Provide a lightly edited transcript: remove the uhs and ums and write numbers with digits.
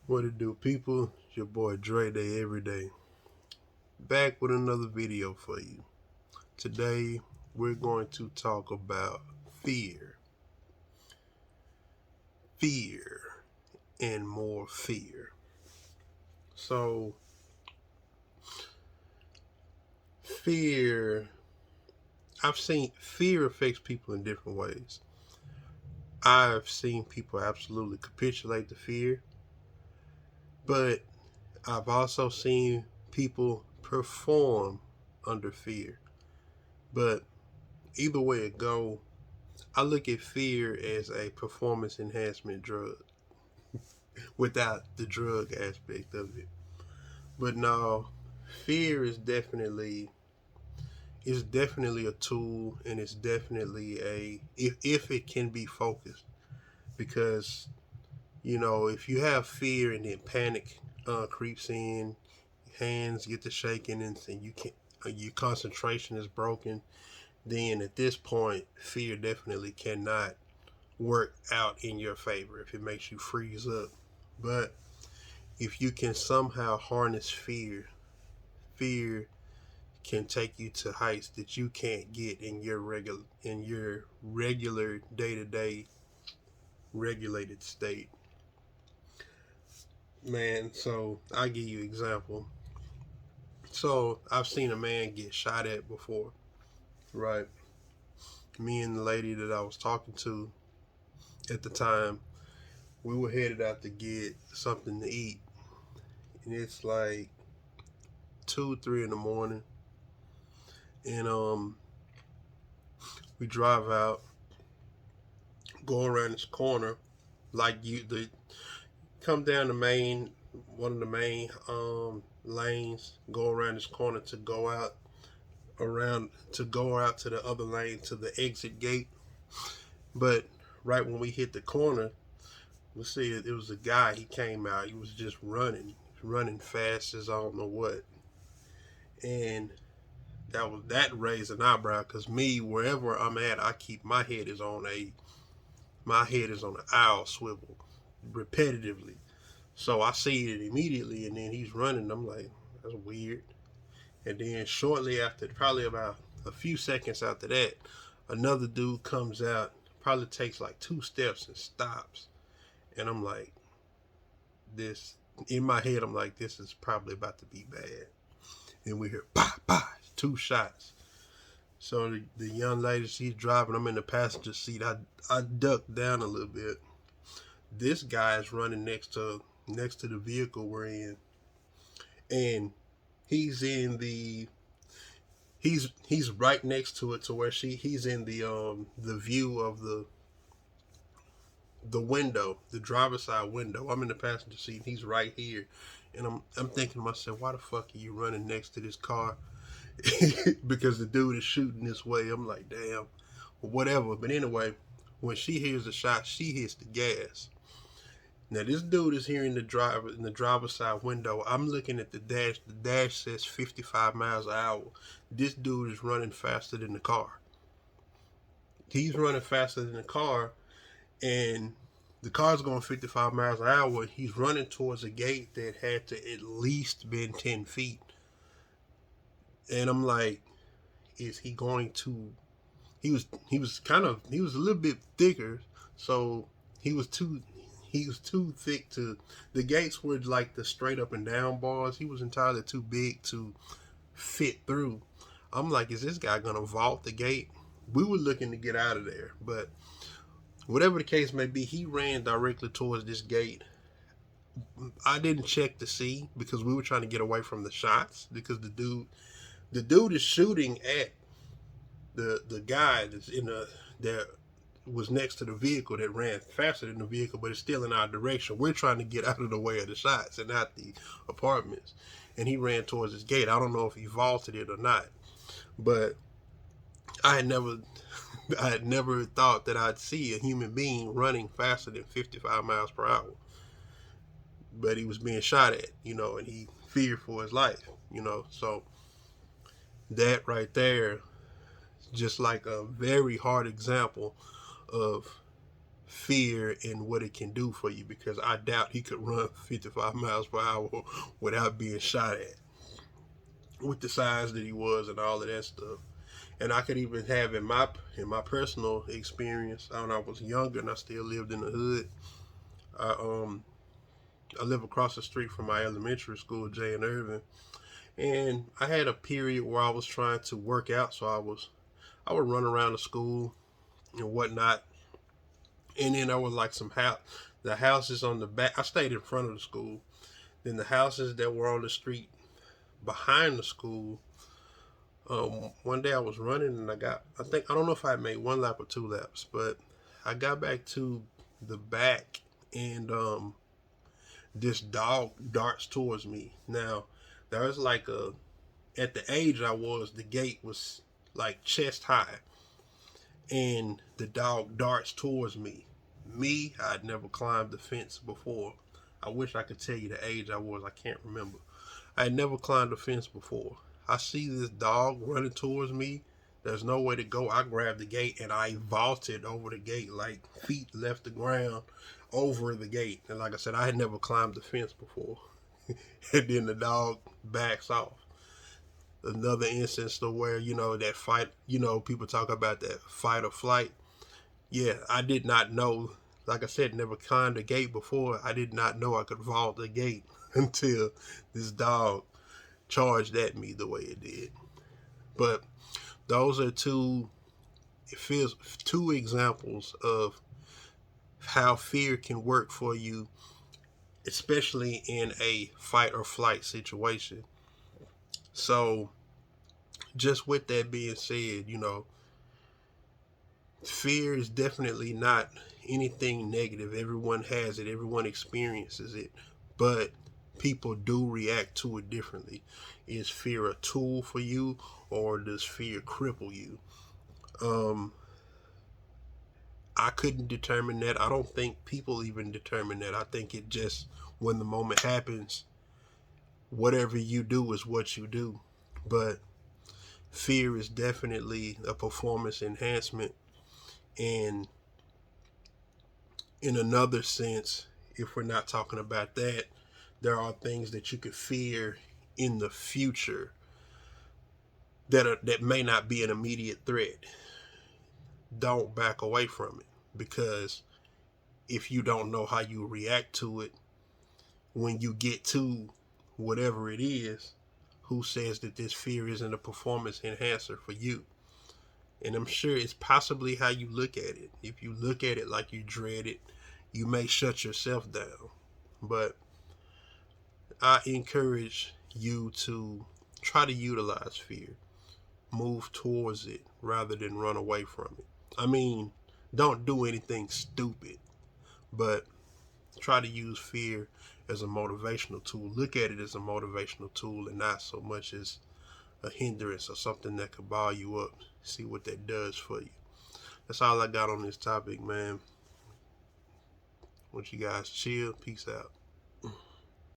What it do, people? It's your boy Dre Day every day. Back with another video for you. Today, we're going to talk about fear. Fear and more fear. So, fear, I've seen fear affects people in different ways. I've seen people absolutely capitulate to fear, but I've also seen people perform under fear. But either way it go, I look at fear as a performance enhancement drug without the drug aspect of it. But no, fear is definitely a tool, and it's definitely a if it can be focused, because if you have fear and then panic creeps in, hands get to shaking, and you can your concentration is broken, then at this point fear definitely cannot work out in your favor if it makes you freeze up. But if you can somehow harness fear, fear can take you to heights that you can't get in your regular day-to-day regulated state. Man, so I give you an example. So I've seen a man get shot at before, right? Me and the lady that I was talking to at the time, we were headed out to get something to eat, and it's like 2, 3 in the morning, and we drive out, go around this corner, like the come down the main one of the main lanes, go around this corner to go out to the other lane to the exit gate. But right when we hit the corner, we see it was a guy. He came out. He was just running fast as I don't know what, and that raised an eyebrow, because me, wherever I'm at, I keep my head is on an owl swivel repetitively. So I see it immediately, and then he's running. I'm like, that's weird. And then shortly after, probably about a few seconds after that, another dude comes out, probably takes like 2 steps and stops. And I'm like, this, in my head, I'm like, this is probably about to be bad. And we hear, bah, bah, 2 shots. So the young lady, she's driving. I'm in the passenger seat. I ducked down a little bit. This guy is running next to the vehicle we're in, and he's in the he's right next to it, to where he's in the view of the window, the driver's side window. I'm in the passenger seat. He's right here, and I'm thinking to myself, why the fuck are you running next to this car? Because the dude is shooting this way. I'm like, damn, whatever. But anyway, when she hears the shot, she hits the gas. Now this dude is here in the driver's side window. I'm looking at the dash. The dash says 55 miles an hour. This dude is running faster than the car. He's running faster than the car, and the car's going 55 miles an hour. He's running towards a gate that had to at least been 10 feet. And I'm like, is he going to? He was a little bit thicker, so he was too thick to. The gates were like the straight up and down bars. He was entirely too big to fit through. I'm like, is this guy gonna vault the gate? We were looking to get out of there, but whatever the case may be, he ran directly towards this gate. I didn't check to see, because we were trying to get away from the shots, because the dude is shooting at the guy that was next to the vehicle that ran faster than the vehicle, but it's still in our direction. We're trying to get out of the way of the shots and not the apartments. And he ran towards his gate. I don't know if he vaulted it or not, but I had never I had never thought that I'd see a human being running faster than 55 miles per hour. But he was being shot at, and he feared for his life. So that right there, just like a very hard example of fear and what it can do for you, because I doubt he could run 55 miles per hour without being shot at with the size that he was and all of that stuff. And I could even have in my personal experience, when I was younger and I still lived in the hood. I I live across the street from my elementary school, J and Irvin, and I had a period where I was trying to work out, so I would run around the school and whatnot, and then there was like the houses on the back. I stayed in front of the school. Then the houses that were on the street behind the school. One day I was running and I don't know if I made one lap or two laps, but I got back to the back, and this dog darts towards me. Now, there's like at the age I was, the gate was like chest high, and the dog darts towards me. I'd never climbed the fence before. I wish I could tell you the age I was. I can't remember. I had never climbed a fence before. I see this dog running towards me. There's no way to go. I grabbed the gate and I vaulted over the gate, like feet left the ground over the gate. And like I said, I had never climbed the fence before. And then the dog backs off. Another instance to where, that fight, people talk about that fight or flight. Yeah, I did not know. Like I said, never climbed a gate before. I did not know I could vault the gate until this dog charged at me the way it did. But those are two examples of how fear can work for you, especially in a fight or flight situation. So, just with that being said, fear is definitely not anything negative. Everyone has it, everyone experiences it, but people do react to it differently. Is fear a tool for you, or does fear cripple you? I couldn't determine that. I don't think people even determine that. I think it just, when the moment happens, whatever you do is what you do. But fear is definitely a performance enhancement. And in another sense, if we're not talking about that, there are things that you could fear in the future that may not be an immediate threat. Don't back away from it, because if you don't know how you react to it when you get to whatever it is, who says that this fear isn't a performance enhancer for you? And I'm sure it's possibly how you look at it. If you look at it like you dread it, you may shut yourself down. But I encourage you to try to utilize fear. Move towards it rather than run away from it. I mean, don't do anything stupid, but try to use fear as a motivational tool. Look at it as a motivational tool and not so much as a hindrance or something that could ball you up. See what that does for you. That's all I got on this topic, man. Want you guys chill. Peace out.